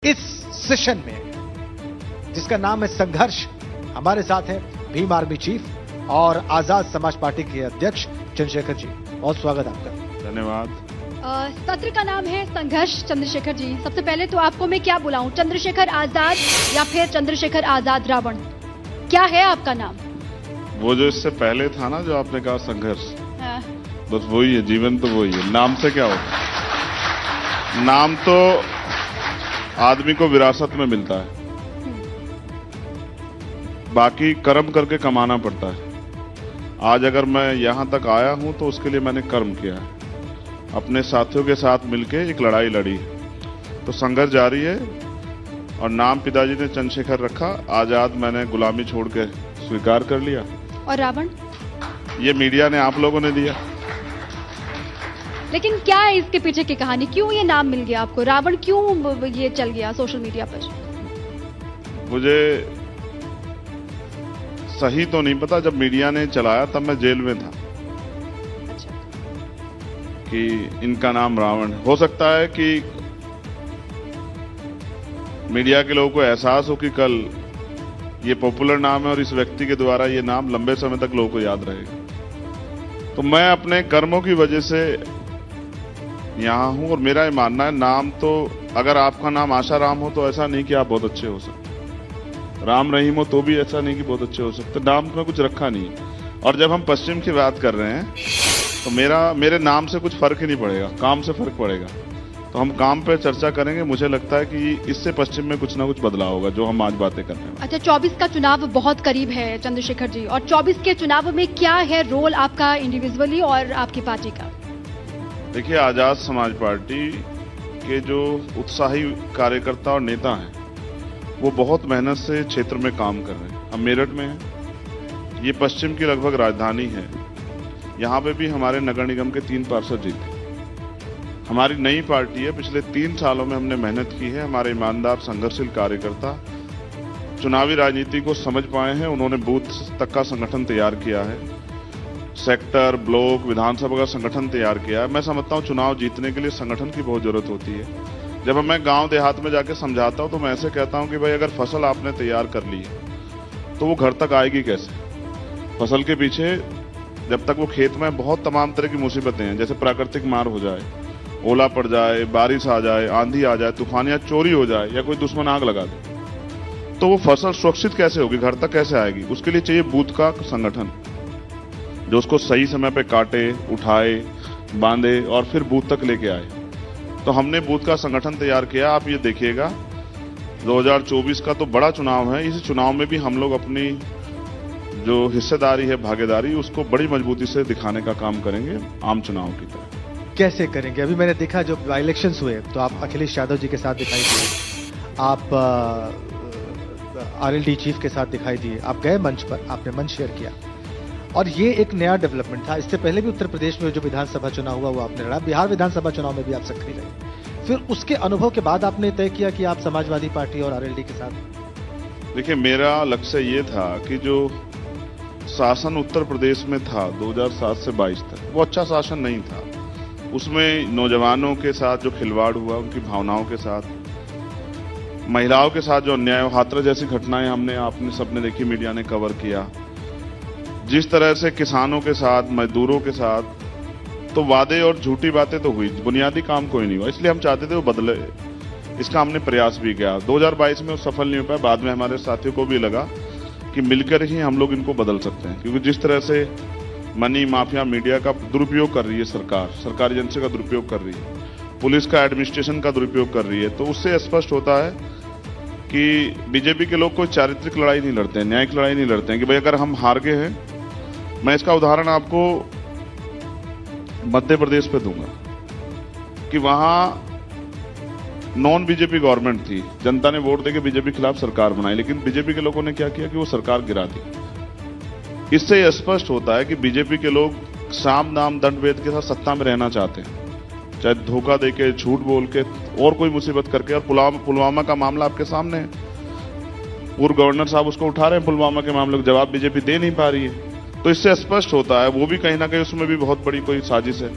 इस सेशन में जिसका नाम है संघर्ष, हमारे साथ है भीम आर्मी चीफ और आजाद समाज पार्टी के अध्यक्ष चंद्रशेखर जी। बहुत स्वागत आपका। धन्यवाद। सत्र का नाम है संघर्ष। चंद्रशेखर जी, सबसे पहले तो आपको मैं क्या बुलाऊं, चंद्रशेखर आजाद या फिर चंद्रशेखर आजाद रावण, क्या है आपका नाम? वो जो इससे पहले था ना, जो आपने कहा संघर्ष, हाँ। बस वही है, जीवन तो वही है। नाम से क्या होता? नाम तो आदमी को विरासत में मिलता है, बाकी कर्म करके कमाना पड़ता है। आज अगर मैं यहां तक आया हूं तो उसके लिए मैंने कर्म किया है, अपने साथियों के साथ मिलकर एक लड़ाई लड़ी। तो संघर्ष जारी है और नाम पिताजी ने चंद्रशेखर रखा, आजाद मैंने गुलामी छोड़ के स्वीकार कर लिया। और रावण? ये मीडिया ने, आप लोगों ने दिया। लेकिन क्या है इसके पीछे की कहानी, क्यों ये नाम मिल गया आपको? रावण क्यों ये चल गया सोशल मीडिया पर? मुझे सही तो नहीं पता, जब मीडिया ने चलाया तब मैं जेल में था। अच्छा। कि इनका नाम रावण, हो सकता है कि मीडिया के लोगों को एहसास हो कि कल ये पॉपुलर नाम है और इस व्यक्ति के द्वारा ये नाम लंबे समय तक लोगों को याद रहेगा। तो मैं अपने कर्मों की वजह से यहां हूं और मेरा ये मानना है, नाम तो अगर आपका नाम आशाराम हो तो ऐसा नहीं कि आप बहुत अच्छे हो सकते, राम रहीम हो तो भी ऐसा नहीं कि बहुत अच्छे हो सकते। नाम में कुछ रखा नहीं है। और जब हम पश्चिम की बात कर रहे हैं तो मेरे नाम से कुछ फर्क ही नहीं पड़ेगा, काम से फर्क पड़ेगा। तो हम काम पे चर्चा करेंगे। मुझे लगता है कि इससे पश्चिम में कुछ ना कुछ बदलाव होगा, जो हम आज बातें कर रहे हैं। अच्छा, 24 का चुनाव बहुत करीब है चंद्रशेखर जी, और 24 के चुनाव में क्या है रोल आपका इंडिविजुअली और आपकी पार्टी का? देखिए, आजाद समाज पार्टी के जो उत्साही कार्यकर्ता और नेता हैं, वो बहुत मेहनत से क्षेत्र में काम कर रहे हैं। हम मेरठ में हैं, ये पश्चिम की लगभग राजधानी है। यहाँ पे भी हमारे नगर निगम के 3 पार्षद जीते। हमारी नई पार्टी है, पिछले 3 सालों में हमने मेहनत की है। हमारे ईमानदार संघर्षशील कार्यकर्ता चुनावी राजनीति को समझ पाए हैं। उन्होंने बूथ तक का संगठन तैयार किया है, सेक्टर, ब्लॉक, विधानसभा का संगठन तैयार किया है। मैं समझता हूं चुनाव जीतने के लिए संगठन की बहुत जरूरत होती है। जब मैं गांव देहात में जाके समझाता हूं तो मैं ऐसे कहता हूं कि भाई, अगर फसल आपने तैयार कर ली है तो वो घर तक आएगी कैसे? फसल के पीछे जब तक वो खेत में बहुत तमाम तरह की मुसीबतें हैं, जैसे प्राकृतिक मार हो जाए, ओला पड़ जाए, बारिश आ जाए, आंधी आ जाए, तूफान या चोरी हो जाए, या कोई दुश्मन आग लगा दे, तो वो फसल सुरक्षित कैसे होगी, घर तक कैसे आएगी? उसके लिए चाहिए बूथ का संगठन, जो उसको सही समय पे काटे, उठाए, बांधे और फिर बूथ तक लेके आए। तो हमने बूथ का संगठन तैयार किया। आप ये देखिएगा, 2024 का तो बड़ा चुनाव है। इस चुनाव में भी हम लोग अपनी जो हिस्सेदारी है, भागीदारी, उसको बड़ी मजबूती से दिखाने का काम करेंगे, आम चुनाव की तरह। कैसे करेंगे? अभी मैंने देखा जब इलेक्शंस हुए तो आप अखिलेश यादव जी के साथ दिखाई दिए, आप आरएलडी चीफ के साथ दिखाई दिए, आप गए मंच पर, आपने मंच शेयर किया, और ये एक नया डेवलपमेंट था। इससे पहले भी उत्तर प्रदेश में जो विधानसभा चुनाव हुआ वो आपने लड़ा, बिहार विधानसभा चुनाव में भी आप सक्रिय रहे। फिर उसके अनुभव के बाद आपने तय किया कि आप समाजवादी पार्टी और आरएलडी के साथ। देखिए, मेरा लक्ष्य ये था कि जो शासन उत्तर प्रदेश में था 2007 से 22 तक, वो अच्छा शासन नहीं था। उसमें नौजवानों के साथ जो खिलवाड़ हुआ, उनकी भावनाओं के साथ, महिलाओं के साथ जो अन्याय, हाथरस जैसी घटनाएं आपने सबने देखी, मीडिया ने कवर किया। जिस तरह से किसानों के साथ, मजदूरों के साथ, तो वादे और झूठी बातें तो हुई, बुनियादी काम कोई नहीं हुआ। इसलिए हम चाहते थे वो बदले। इसका हमने प्रयास भी किया। 2022 में वो सफल नहीं हो पाया। बाद में हमारे साथियों को भी लगा कि मिलकर ही हम लोग इनको बदल सकते हैं, क्योंकि जिस तरह से मनी माफिया मीडिया का दुरुपयोग कर रही है, सरकारी एजेंसी का दुरुपयोग कर रही है, पुलिस का, एडमिनिस्ट्रेशन का दुरुपयोग कर रही है, तो उससे स्पष्ट होता है कि बीजेपी के लोग कोई चारित्रिक लड़ाई नहीं लड़ते हैं, न्यायिक लड़ाई नहीं लड़ते हैं कि भाई अगर हम हार गए हैं। मैं इसका उदाहरण आपको मध्य प्रदेश पे दूंगा कि वहां नॉन बीजेपी गवर्नमेंट थी, जनता ने वोट देके बीजेपी के खिलाफ सरकार बनाई, लेकिन बीजेपी के लोगों ने क्या किया कि वो सरकार गिरा दी। इससे यह स्पष्ट होता है कि बीजेपी के लोग साम दाम दंड भेद के साथ सत्ता में रहना चाहते हैं, चाहे धोखा देके, झूठ बोल के और कोई मुसीबत करके। और पुलवामा का मामला आपके सामने है, पूर्व गवर्नर साहब उसको उठा रहे हैं, पुलवामा के मामले का जवाब बीजेपी दे नहीं पा रही है। तो इससे स्पष्ट होता है वो भी कहीं ना कहीं उसमें भी बहुत बड़ी कोई साजिश है,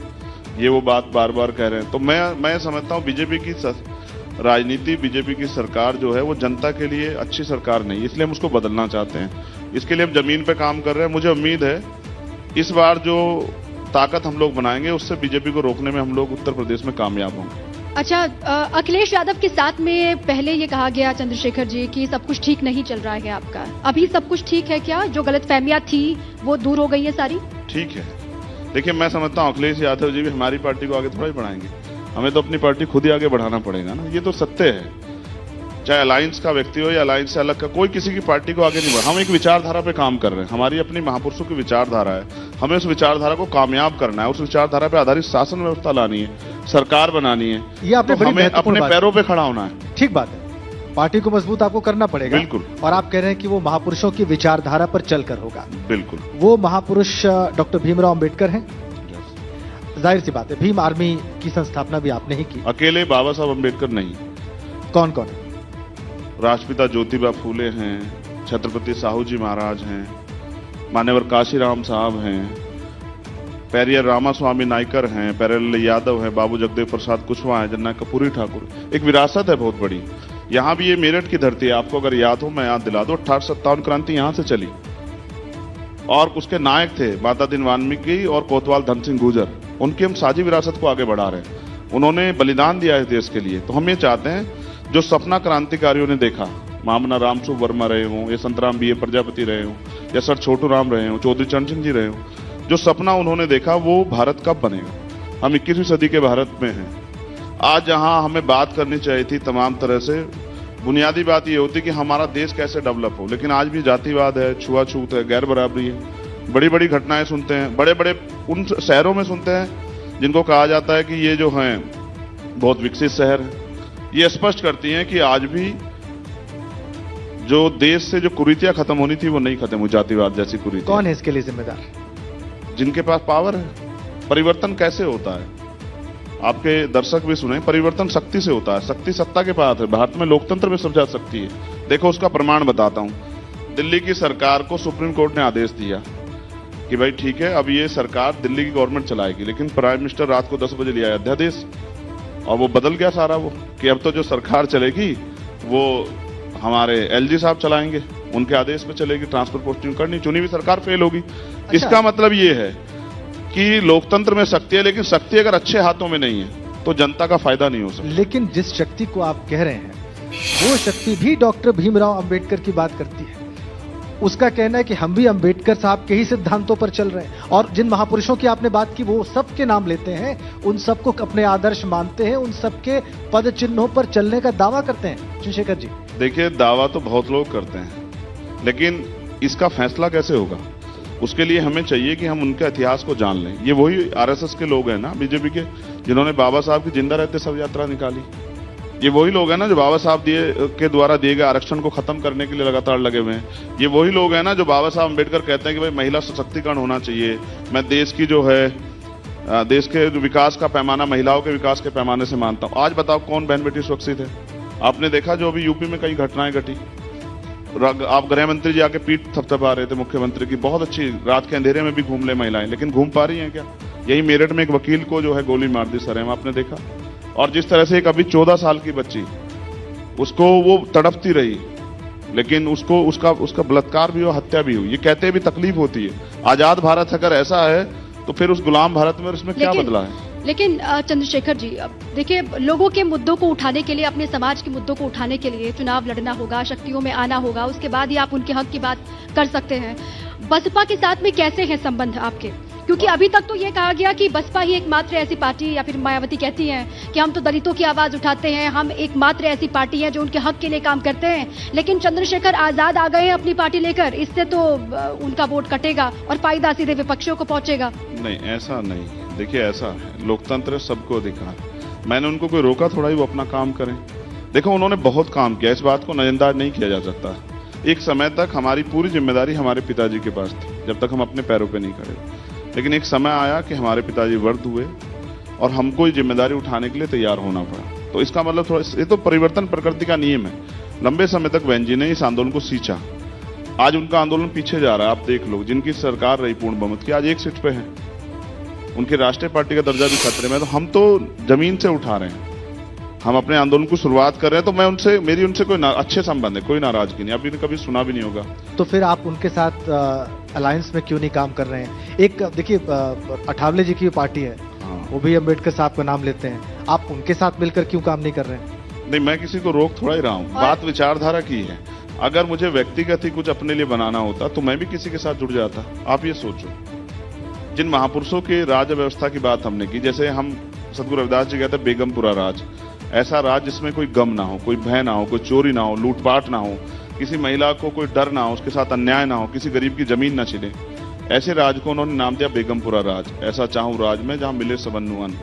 ये वो बात बार बार कह रहे हैं। तो मैं समझता हूं बीजेपी की राजनीति बीजेपी की सरकार जो है वो जनता के लिए अच्छी सरकार नहीं, इसलिए हम उसको बदलना चाहते हैं। इसके लिए हम जमीन पे काम कर रहे हैं। मुझे उम्मीद है इस बार जो ताकत हम लोग बनाएंगे उससे बीजेपी को रोकने में हम लोग उत्तर प्रदेश में कामयाब होंगे। अच्छा, अखिलेश यादव के साथ में पहले ये कहा गया चंद्रशेखर जी कि सब कुछ ठीक नहीं चल रहा है आपका, अभी सब कुछ ठीक है क्या? जो गलतफहमियां थी वो दूर हो गई है सारी? ठीक है। देखिए, मैं समझता हूँ अखिलेश यादव जी भी हमारी पार्टी को आगे थोड़ा ही बढ़ाएंगे, हमें तो अपनी पार्टी खुद ही आगे बढ़ाना पड़ेगा ना, ये तो सत्य है। चाहे अलायंस का व्यक्ति हो या अलायंस से अलग का, कोई किसी की पार्टी को आगे नहीं बढ़ा। हम एक विचारधारा पे काम कर रहे हैं, हमारी अपनी महापुरुषों की विचारधारा है, हमें उस विचारधारा को कामयाब करना है, उस विचारधारा पे आधारित शासन व्यवस्था लानी है, सरकार बनानी है। ये आपने तो बड़ी हमें महत्वपूर्ण अपने बात पैरों पे खड़ा होना है। ठीक बात है, पार्टी को मजबूत आपको करना पड़ेगा। बिल्कुल। और आप कह रहे हैं कि वो महापुरुषों की विचारधारा पर चलकर होगा। बिल्कुल। वो महापुरुष डॉक्टर भीमराव अंबेडकर हैं। जाहिर सी बात है, भीम आर्मी की संस्थापना भी आपने ही की। अकेले बाबा साहब अम्बेडकर नहीं, कौन कौन है? राष्ट्रपिता ज्योतिबा फूले हैं, छत्रपति साहू जी महाराज हैं, मान्यवर काशीराम साहब हैं, पेरियर रामास्वामी नायकर हैं, पेरियल यादव हैं, बाबू जगदेव प्रसाद कुशवाहा हैं, जन्ना कपूरी ठाकुर। एक विरासत है बहुत बड़ी। यहाँ भी ये मेरठ की धरती है, आपको अगर याद हो मैं याद दिला दूं, 1857 क्रांति यहाँ से चली और उसके नायक थे माता दीन वाल्मीकि और कोतवाल धन सिंह गुर्जर। उनकी हम साझी विरासत को आगे बढ़ा रहे हैं। उन्होंने बलिदान दिया है देश के लिए। तो हम ये चाहते हैं जो सपना क्रांतिकारियों ने देखा, मामना रामसुभ वर्मा रहे हों या संतराम बी ए प्रजापति रहे हों या सर छोटू राम रहे हों, चौधरी चरण सिंह जी रहे हों, जो सपना उन्होंने देखा वो भारत कब बनेगा। हम 21वीं सदी के भारत में हैं। आज जहां हमें बात करनी चाहिए थी तमाम तरह से, बुनियादी बात ये होती कि हमारा देश कैसे डेवलप हो, लेकिन आज भी जातिवाद है, छुआछूत है, गैर बराबरी है। बड़ी बड़ी घटनाएं सुनते हैं, बड़े बड़े उन शहरों में सुनते हैं जिनको कहा जाता है कि ये जो हैं बहुत विकसित शहर है। ये स्पष्ट करती हैं कि आज भी जो देश से जो कुरीतियां खत्म होनी थी वो नहीं खत्म हुई, जातिवाद जैसी कुरीतियां। कौन है इसके लिए जिम्मेदार? जिनके पास पावर है। परिवर्तन कैसे होता है? आपके दर्शक भी सुने, परिवर्तन शक्ति से होता है, शक्ति सत्ता के पास है। भारत में लोकतंत्र में सबसे ज्यादा शक्ति है। देखो उसका प्रमाण बताता हूं। दिल्ली की सरकार को सुप्रीम कोर्ट ने आदेश दिया कि भाई ठीक है, अब ये सरकार दिल्ली की गवर्नमेंट चलाएगी, लेकिन प्राइम मिनिस्टर रात को 10 बजे ले आया अध्यादेश और वो बदल गया सारा वो, कि अब तो जो सरकार चलेगी वो हमारे एलजी साहब चलाएंगे, उनके आदेश पे चलेगी, ट्रांसफर पोस्टिंग करनी, चुनी हुई सरकार फेल होगी। इसका मतलब ये है कि लोकतंत्र में शक्ति है, लेकिन शक्ति अगर अच्छे हाथों में नहीं है तो जनता का फायदा नहीं हो सकता। लेकिन जिस शक्ति को आप कह रहे हैं वो शक्ति भी डॉक्टर भीमराव अंबेडकर की बात करती है। उसका कहना है कि हम भी अंबेडकर साहब के ही सिद्धांतों पर चल रहे हैं, और जिन महापुरुषों की आपने बात की वो सबके नाम लेते हैं, उन सबको अपने आदर्श मानते हैं, उन सबके पद चिन्हों पर चलने का दावा करते हैं। चंद्रशेखर जी, देखिए, दावा तो बहुत लोग करते हैं, लेकिन इसका फैसला कैसे होगा उसके लिए हमें चाहिए कि हम उनके इतिहास को जान लें। ये वही आरएसएस के लोग हैं ना, बीजेपी के, जिन्होंने बाबा साहब की जिंदा रहते शव यात्रा निकाली। ये वही लोग हैं ना जो बाबा साहब के द्वारा दिए गए आरक्षण को खत्म करने के लिए लगातार लगे हुए हैं। ये वही लोग हैं ना जो बाबा साहब अम्बेडकर कहते हैं कि भाई महिला सशक्तिकरण होना चाहिए। मैं देश की जो है देश के विकास का पैमाना महिलाओं के विकास के पैमाने से मानता हूं। आज बताओ कौन बहन बेटी सुरक्षित है? आपने देखा जो अभी यूपी में कई घटनाएं घटी, आप गृह मंत्री जी आके पीठ थपथपा रहे थे मुख्यमंत्री की, बहुत अच्छी, रात के अंधेरे में भी घूम ले महिलाएं, लेकिन घूम पा रही हैं क्या? यही मेरठ में एक वकील को जो है गोली मार दी सरेआम, आपने देखा। और जिस तरह से एक अभी 14 साल की बच्ची, उसको वो तड़पती रही, लेकिन उसको उसका बलात्कार भी हुआ, हत्या भी हुई। ये कहते भी तकलीफ होती है। आजाद भारत अगर ऐसा है तो फिर उस गुलाम भारत में इसमें क्या बदला है? लेकिन चंद्रशेखर जी, अब देखिए, लोगों के मुद्दों को उठाने के लिए, अपने समाज के मुद्दों को उठाने के लिए चुनाव लड़ना होगा, शक्तियों में आना होगा, उसके बाद ही आप उनके हक की बात कर सकते हैं। बसपा के साथ में कैसे हैं संबंध आपके? क्योंकि अभी तक तो ये कहा गया कि बसपा ही एकमात्र ऐसी पार्टी, या फिर मायावती कहती हैं कि हम तो दलितों की आवाज उठाते हैं, हम एकमात्र ऐसी पार्टी है जो उनके हक के लिए काम करते हैं। लेकिन चंद्रशेखर आजाद आ गए हैं अपनी पार्टी लेकर, इससे तो उनका वोट कटेगा और फायदा सीधे विपक्षियों को पहुंचेगा। नहीं, ऐसा नहीं। देखिए, ऐसा है, लोकतंत्र सबको अधिकार। मैंने उनको कोई रोका थोड़ा ही वो अपना काम करें। देखो, उन्होंने बहुत काम किया, इस बात को नजरअंदाज नहीं किया जा सकता। एक समय तक हमारी पूरी जिम्मेदारी हमारे पिताजी के पास थी, जब तक हम अपने पैरों पे नहीं खड़े। लेकिन एक समय आया कि हमारे पिताजी वृद्ध हुए और हमको ये जिम्मेदारी उठाने के लिए तैयार होना पड़ा। तो इसका मतलब थोड़ा, ये तो परिवर्तन प्रकृति का नियम है। लंबे समय तक बहन जी ने इस आंदोलन को सींचा। आज उनका आंदोलन पीछे जा रहा है। आप देख लो, जिनकी सरकार रही पूर्ण बहुमत की, आज एक सीट पे है, उनकी राष्ट्रीय पार्टी का दर्जा भी खतरे में। तो हम तो जमीन से उठा रहे हैं। हम अपने आंदोलन की शुरुआत कर रहे हैं, तो मैं मेरी उनसे कोई अच्छे संबंध है, कोई नाराजगी नहीं, अभी कभी सुना भी नहीं होगा। तो फिर आप उनके साथ अलायंस में क्यों नहीं काम कर रहे हैं? एक देखिए अठावले जी की पार्टी है, हाँ। वो भी अम्बेडकर साहब का नाम लेते हैं, आप उनके साथ मिलकर क्यों काम नहीं कर रहे हैं? नहीं, मैं किसी को रोक थोड़ा ही रहा हूँ, बात विचारधारा की है। अगर मुझे व्यक्तिगत ही कुछ अपने लिए बनाना होता तो मैं भी किसी के साथ जुड़ जाता। आप ये सोचो, जिन महापुरुषों की राज व्यवस्था की बात हमने की, जैसे हम सदगुरु रविदास जी कहते हैं बेगमपुरा राज, ऐसा राज जिसमें कोई गम ना हो, कोई भय ना हो, कोई चोरी ना हो, लूटपाट ना हो, किसी महिला को कोई डर ना हो, उसके साथ अन्याय ना हो, किसी गरीब की जमीन ना छिले, ऐसे राज को उन्होंने नाम दिया बेगमपुरा राज। ऐसा चाहूं राज में जहां मिले सबन्नु अन्न,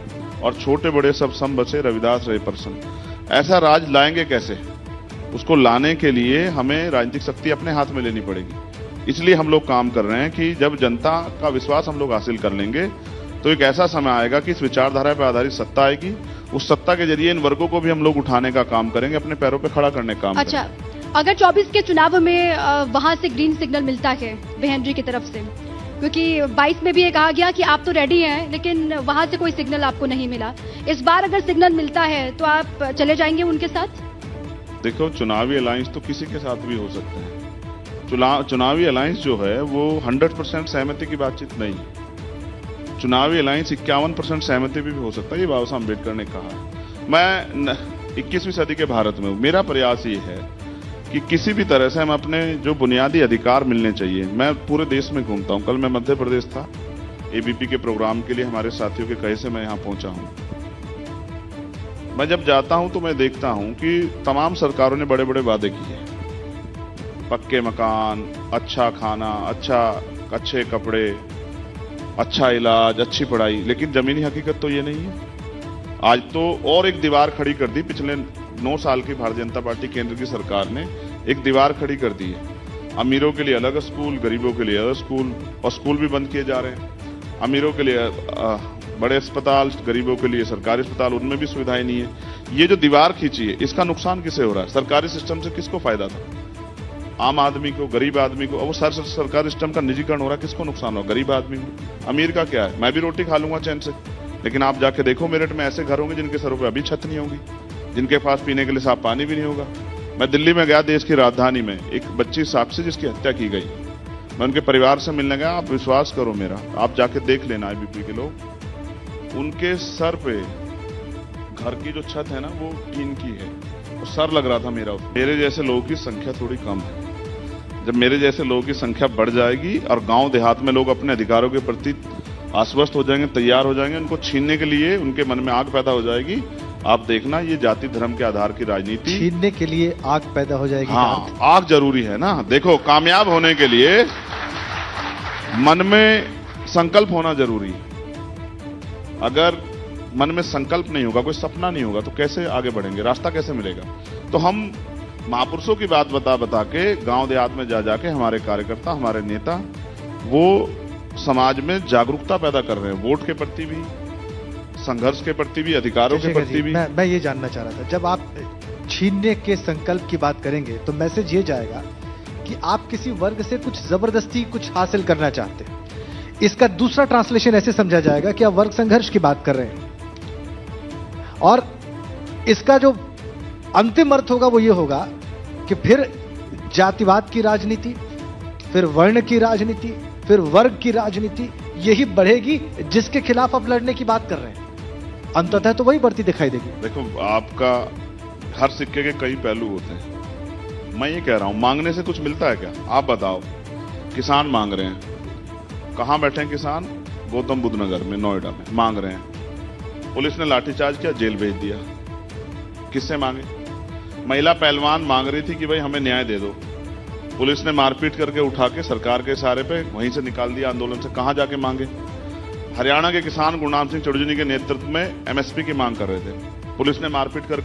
और छोटे बड़े सब सम बसे रविदास रहे प्रसन्न। ऐसा राज लाएंगे कैसे? उसको लाने के लिए हमें राजनीतिक शक्ति अपने हाथ में लेनी पड़ेगी। इसलिए हम लोग काम कर रहे हैं कि जब जनता का विश्वास हम लोग हासिल कर लेंगे तो एक ऐसा समय आएगा कि इस विचारधारा पर आधारित सत्ता आएगी। उस सत्ता के जरिए इन वर्गों को भी हम लोग उठाने का काम करेंगे, अपने पैरों पे खड़ा करने का काम अच्छा, करेंगे। अगर 24 के चुनाव में वहां से ग्रीन सिग्नल मिलता है बहन जी की तरफ से, क्योंकि 22 में भी ये कहा गया कि आप तो रेडी हैं, लेकिन वहां से कोई सिग्नल आपको नहीं मिला। इस बार अगर सिग्नल मिलता है तो आप चले जाएंगे उनके साथ? देखो, चुनावी अलायंस तो किसी के साथ भी हो सकते हैं। चुनावी अलायंस जो है वो 100% सहमति की बातचीत नहीं है। चुनावी अलायंस 51% सहमति भी हो सकता है, ये बाबा साहब अम्बेडकर ने कहा है। मैं 21वीं सदी के भारत में हूं, मेरा प्रयास ये है कि किसी भी तरह से हम अपने जो बुनियादी अधिकार मिलने चाहिए। मैं पूरे देश में घूमता हूं, कल मैं मध्य प्रदेश था, एबीपी के प्रोग्राम के लिए हमारे साथियों के कहे से मैं यहां पहुंचा हूं। मैं जब जाता हूं तो मैं देखता हूं कि तमाम सरकारों ने बड़े बड़े वादे किए, पक्के मकान, अच्छा खाना, अच्छे कपड़े, अच्छा इलाज, अच्छी पढ़ाई, लेकिन जमीनी हकीकत तो ये नहीं है। आज तो और एक दीवार खड़ी कर दी, पिछले 9 साल की भारतीय जनता पार्टी केंद्र की सरकार ने एक दीवार खड़ी कर दी है। अमीरों के लिए अलग स्कूल, गरीबों के लिए अलग स्कूल, और स्कूल भी बंद किए जा रहे हैं। अमीरों के लिए बड़े अस्पताल, गरीबों के लिए सरकारी अस्पताल, उनमें भी सुविधाएं नहीं है। ये जो दीवार खींची है, इसका नुकसान किसे हो रहा है? सरकारी सिस्टम से किसको फायदा था? आम आदमी को, गरीब आदमी को। अब वो सरकारी सिस्टम का निजीकरण हो रहा है, किसको नुकसान हो? गरीब आदमी को। अमीर का क्या है? मैं भी रोटी खा लूंगा चैन से, लेकिन आप जाके देखो मेरठ में ऐसे घर होंगे जिनके सरों पे अभी छत नहीं होगी, जिनके पास पीने के लिए साफ पानी भी नहीं होगा। मैं दिल्ली में गया, देश की राजधानी में, एक बच्ची साक्षी जिसकी हत्या की गई, मैं उनके परिवार से मिलने गया। आप विश्वास करो मेरा, आप जाके देख लेना, एबीपी के लोग, उनके सर पे घर की जो छत है ना वो टीन की है, और सर लग रहा था मेरा। मेरे जैसे लोगों की संख्या थोड़ी कम है। जब मेरे जैसे लोगों की संख्या बढ़ जाएगी और गांव देहात में लोग अपने अधिकारों के प्रति आश्वस्त हो जाएंगे, तैयार हो जाएंगे, उनको छीनने के लिए उनके मन में आग पैदा हो जाएगी। आप देखना, ये जाति धर्म के आधार की राजनीति, छीनने के लिए आग पैदा हो जाएगी। हाँ, आग जरूरी है ना। देखो, कामयाब होने के लिए मन में संकल्प होना जरूरी है। अगर मन में संकल्प नहीं होगा, कोई सपना नहीं होगा, तो कैसे आगे बढ़ेंगे? रास्ता कैसे मिलेगा? तो हम महापुरुषों की बात बता के गांव देहात में जाके हमारे कार्यकर्ता, हमारे नेता, वो समाज में जागरूकता पैदा कर रहे हैं, वोट के प्रति भी, संघर्ष के प्रति भी, अधिकारों के प्रति भी। मैं ये जानना चाह रहा था, जब आप छीनने के संकल्प की बात करेंगे तो मैसेज ये जाएगा कि आप किसी वर्ग से कुछ जबरदस्ती कुछ हासिल करना चाहते हैं। इसका दूसरा ट्रांसलेशन ऐसे समझा जाएगा कि आप वर्ग संघर्ष की बात कर रहे हैं, और इसका जो अंतिम अर्थ होगा वो ये होगा कि फिर जातिवाद की राजनीति, फिर वर्ण की राजनीति, फिर वर्ग की राजनीति, यही बढ़ेगी जिसके खिलाफ आप लड़ने की बात कर रहे हैं। अंततः तो वही बढ़ती दिखाई देगी। देखो, आपका हर सिक्के के कई पहलू होते हैं। मैं ये कह रहा हूं, मांगने से कुछ मिलता है क्या? आप बताओ। किसान मांग रहे हैं, कहां बैठे हैं किसान? गौतम बुद्ध नगर में, नोएडा में मांग रहे हैं। पुलिस ने लाठीचार्ज किया, जेल भेज दिया। किससे मांगे? महिला पहलवान मांग रही थी कि भाई हमें न्याय दे दो, पुलिस ने मारपीट करके उठा के सरकार के इशारे पे वहीं से निकाल दिया आंदोलन से। कहां जाके मांगे? हरियाणा के किसान गुरनाम सिंह चौधरी के नेतृत्व में एमएसपी की मांग कर रहे थे, पुलिस ने मारपीट कर